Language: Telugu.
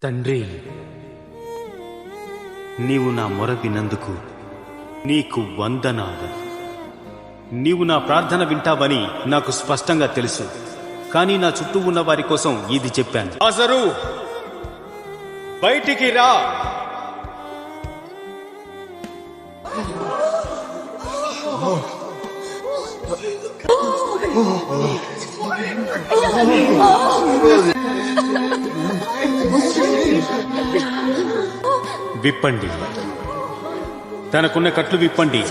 తండ్రి, నీవు నా మొర విన్నందుకు నీకు వందనాలు. నీవు నా ప్రార్థన వింటావని నాకు స్పష్టంగా తెలుసు, కానీ నా చుట్టూ ఉన్న వారి కోసం ఇది చెప్పాను. లాజరు, బయటికి రా. విప్పండి, తనకున్న కట్లు విప్పండి.